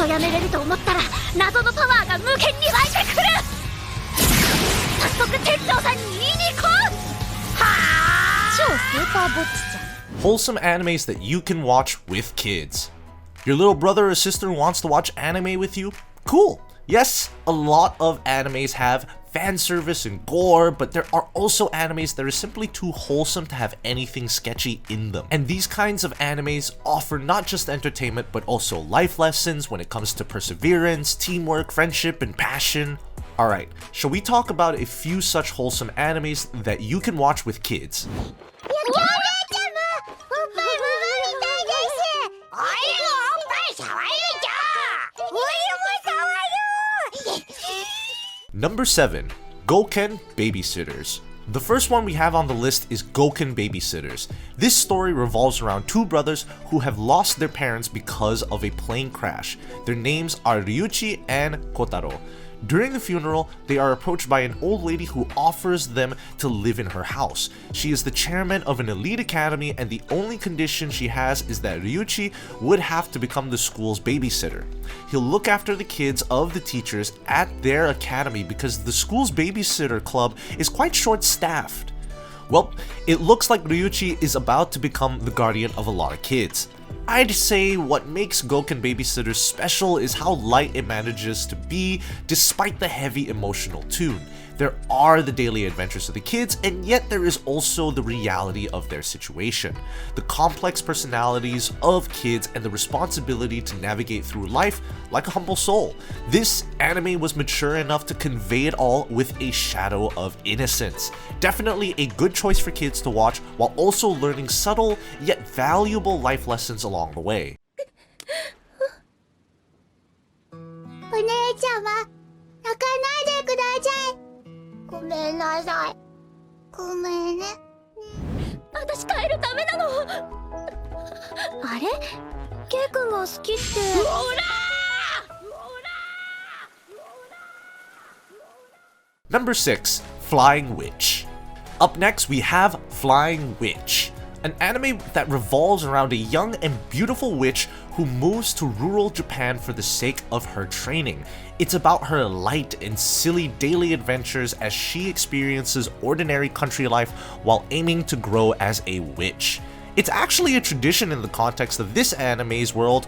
とやめれると思ったら謎のパワーが無限に湧いてくる。早速店長さんに言いに行こう。はあ、超スーパーぼっちじゃん。 Wholesome animes that you can watch with kids. Your little brother or sister wants to watch anime with you? Cool! Yes, a lot of animes have fan service and gore, but there are also animes that are simply too wholesome to have anything sketchy in them. And these kinds of animes offer not just entertainment, but also life lessons when it comes to perseverance, teamwork, friendship, and passion. Alright, shall we talk about a few such wholesome animes that you can watch with kids? Number 7. Gakuen Babysitters. The first one we have on the list is Gakuen Babysitters. This story revolves around two brothers who have lost their parents because of a plane crash. Their names are Ryuichi and Kotaro. During the funeral, they are approached by an old lady who offers them to live in her house. She is the chairman of an elite academy, and the only condition she has is that Ryuichi would have to become the school's babysitter. He'll look after the kids of the teachers at their academy because the school's babysitter club is quite short-staffed. Well, it looks like Ryuichi is about to become the guardian of a lot of kids. I'd say what makes Gakuen Babysitters special is how light it manages to be despite the heavy emotional tune. There are the daily adventures of the kids, and yet there is also the reality of their situation. The complex personalities of kids and the responsibility to navigate through life like a humble soul. This anime was mature enough to convey it all with a shadow of innocence. Definitely a good choice for kids to watch while also learning subtle yet valuable life lessons along the way. お姉ちゃま、泣かないでください。ごめんなさい。ごめんね。私帰るためなの。あれ？ケイ君が好きって。ほらNumber 6. Flying Witch. Up next, we have Flying Witch, an anime that revolves around a young and beautiful witch who moves to rural Japan for the sake of her training. It's about her light and silly daily adventures as she experiences ordinary country life while aiming to grow as a witch. It's actually a tradition in the context of this anime's world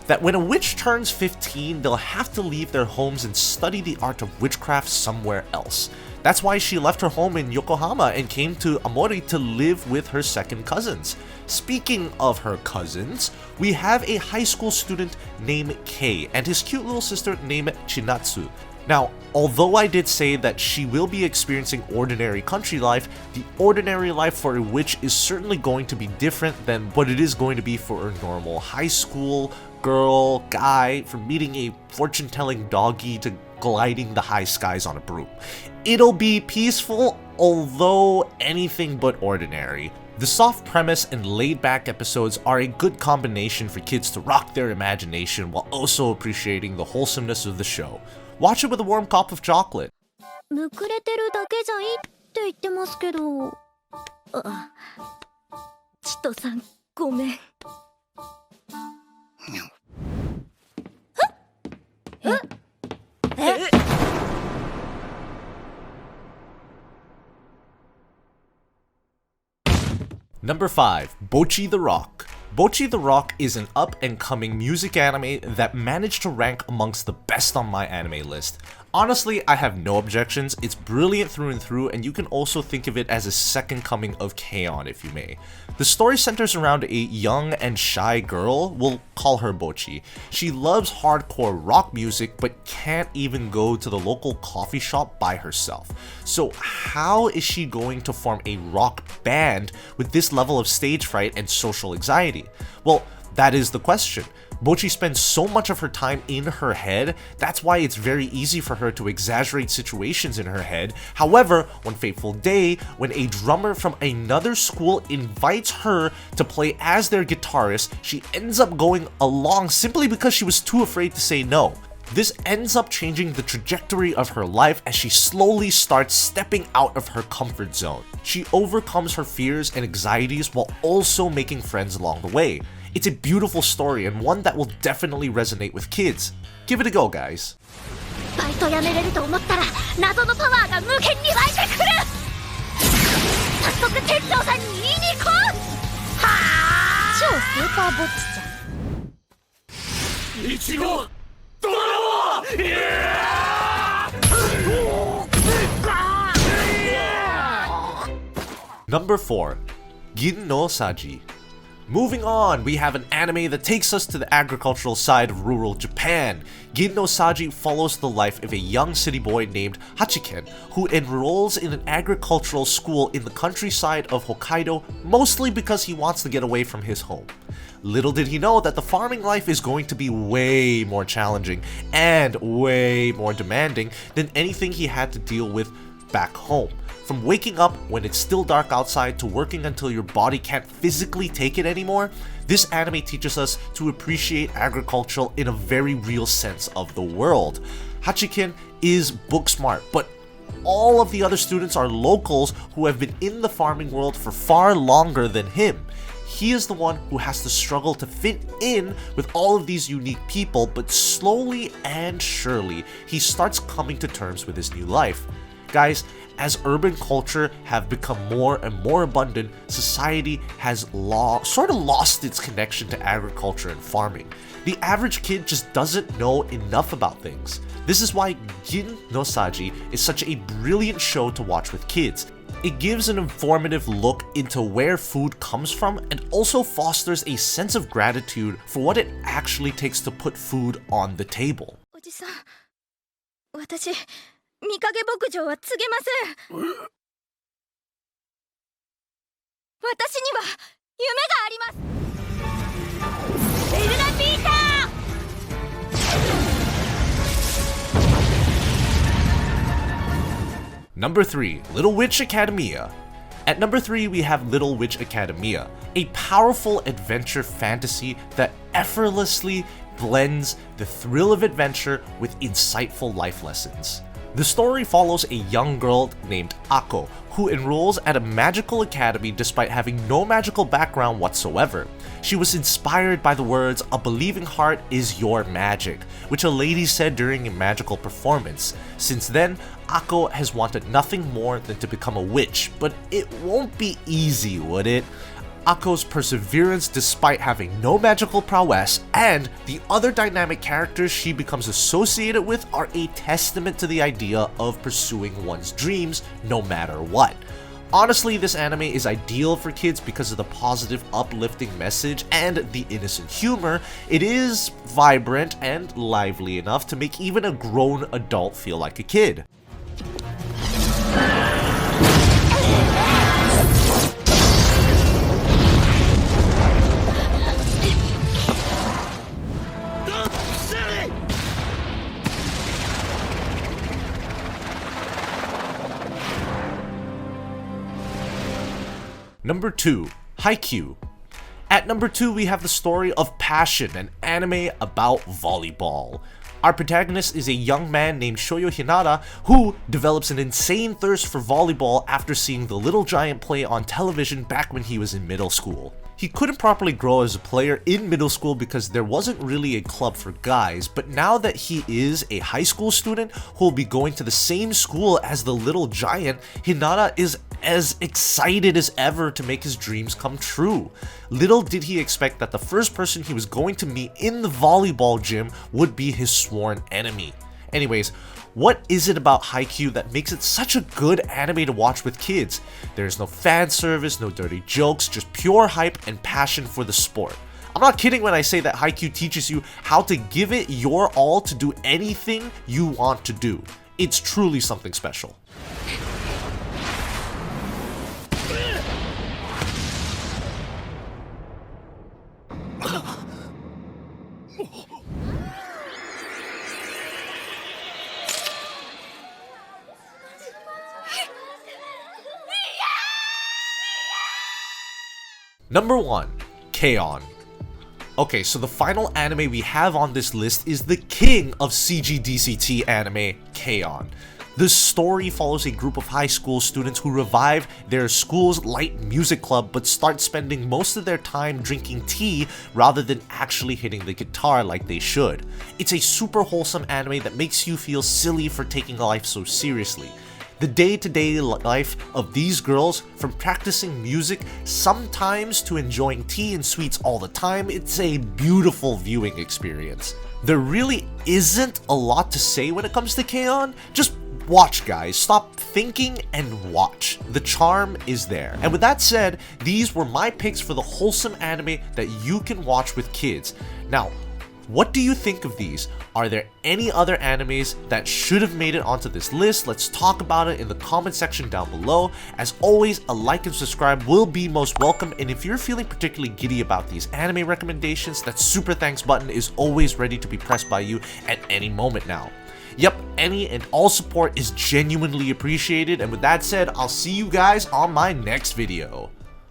that when a witch turns 15, they'll have to leave their homes and study the art of witchcraft somewhere else. That's why she left her home in Yokohama and came to Amori to live with her second cousins. Speaking of her cousins, we have a high school student named Kei and his cute little sister named Chinatsu. Now, although I did say that she will be experiencing ordinary country life, the ordinary life for a witch is certainly going to be different than what it is going to be for a normal high school girl, guy, from meeting a fortune-telling doggy to gliding the high skies on a broom. It'll be peaceful, although anything but ordinary. The soft premise and laid-back episodes are a good combination for kids to rock their imagination while also appreciating the wholesomeness of the show. Watch it with a warm cup of chocolate. むくれてるだけじゃいいって言ってますけど。チトさん、ごめん。Number 5. Bocchi the Rock. Bocchi the Rock is an up-and-coming music anime that managed to rank amongst the best on my anime list. Honestly, I have no objections. It's brilliant through and through, and you can also think of it as a second coming of K-On! If you may. The story centers around a young and shy girl, we'll call her Bocchi. She loves hardcore rock music, but can't even go to the local coffee shop by herself. So how is she going to form a rock band with this level of stage fright and social anxiety? Well, that is the question. Bocchi spends so much of her time in her head, that's why it's very easy for her to exaggerate situations in her head. However, one fateful day, when a drummer from another school invites her to play as their guitarist, she ends up going along simply because she was too afraid to say no. This ends up changing the trajectory of her life as she slowly starts stepping out of her comfort zone. She overcomes her fears and anxieties while also making friends along the way. It's a beautiful story and one that will definitely resonate with kids. Give it a go, guys. バイト辞めれると思ったら謎のパワーが無限に湧いてくる。早速店長さんに言いに行こう。はあ、超スーパーボッチじゃん。イチゴドラNumber 4, Gin no Saji. Moving on, we have an anime that takes us to the agricultural side of rural Japan. Gin no Saji follows the life of a young city boy named Hachiken, who enrolls in an agricultural school in the countryside of Hokkaido, mostly because he wants to get away from his home. Little did he know that the farming life is going to be way more challenging and way more demanding than anything he had to deal with back home. From waking up when it's still dark outside to working until your body can't physically take it anymore, this anime teaches us to appreciate agriculture in a very real sense of the word. Hachiken is book smart, but all of the other students are locals who have been in the farming world for far longer than him. He is the one who has to struggle to fit in with all of these unique people, but slowly and surely, he starts coming to terms with his new life. Guys, as urban culture have become more and more abundant, society has sort of lost its connection to agriculture and farming. The average kid just doesn't know enough about things. This is why Gin no Saji is such a brilliant show to watch with kids. It gives an informative look into where food comes from and also fosters a sense of gratitude for what it actually takes to put food on the table. おじさん、私見かけ牧場は告げません。私には夢があります。エルナピーター。 Number 3, Little Witch Academia. At number 3, we have Little Witch Academia, a powerful adventure fantasy that effortlessly blends the thrill of adventure with insightful life lessons. The story follows a young girl named Ako, who enrolls at a magical academy despite having no magical background whatsoever. She was inspired by the words, "A believing heart is your magic," which a lady said during a magical performance. Since then, Ako has wanted nothing more than to become a witch, but it won't be easy, would it? Ako's perseverance despite having no magical prowess and the other dynamic characters she becomes associated with are a testament to the idea of pursuing one's dreams no matter what. Honestly, this anime is ideal for kids because of the positive, uplifting message and the innocent humor. It is vibrant and lively enough to make even a grown adult feel like a kid. Number 2, Haikyuu. At number 2, we have the story of passion, an anime about volleyball. Our protagonist is a young man named Shoyo Hinata who develops an insane thirst for volleyball after seeing the Little Giant play on television back when he was in middle school. He couldn't properly grow as a player in middle school because there wasn't really a club for guys, but now that he is a high school student who will be going to the same school as the Little Giant, Hinata is as excited as ever to make his dreams come true. Little did he expect that the first person he was going to meet in the volleyball gym would be his sworn enemy. Anyways, what is it about Haikyuu that makes it such a good anime to watch with kids? There's no fan service, no dirty jokes, just pure hype and passion for the sport. I'm not kidding when I say that Haikyuu teaches you how to give it your all to do anything you want to do. It's truly something special. Number 1, K-On! Okay, so the final anime we have on this list is the king of CGDCT anime, K-On! The The story follows a group of high school students who revive their school's light music club but start spending most of their time drinking tea rather than actually hitting the guitar like they should. It's a super wholesome anime that makes you feel silly for taking life so seriously. The day-to-day life of these girls, from practicing music sometimes to enjoying tea and sweets all the time, it's a beautiful viewing experience. There really isn't a lot to say when it comes to K-On! Just watch, guys. Stop thinking and watch. The charm is there. And with that said, these were my picks for the wholesome anime that you can watch with kids. Now, what do you think of these? Are there any other animes that should have made it onto this list? Let's talk about it in the comment section down below. As always, a like and subscribe will be most welcome, and if you're feeling particularly giddy about these anime recommendations, that super thanks button is always ready to be pressed by you at any moment now. Yep, any and all support is genuinely appreciated, and with that said, I'll see you guys on my next video.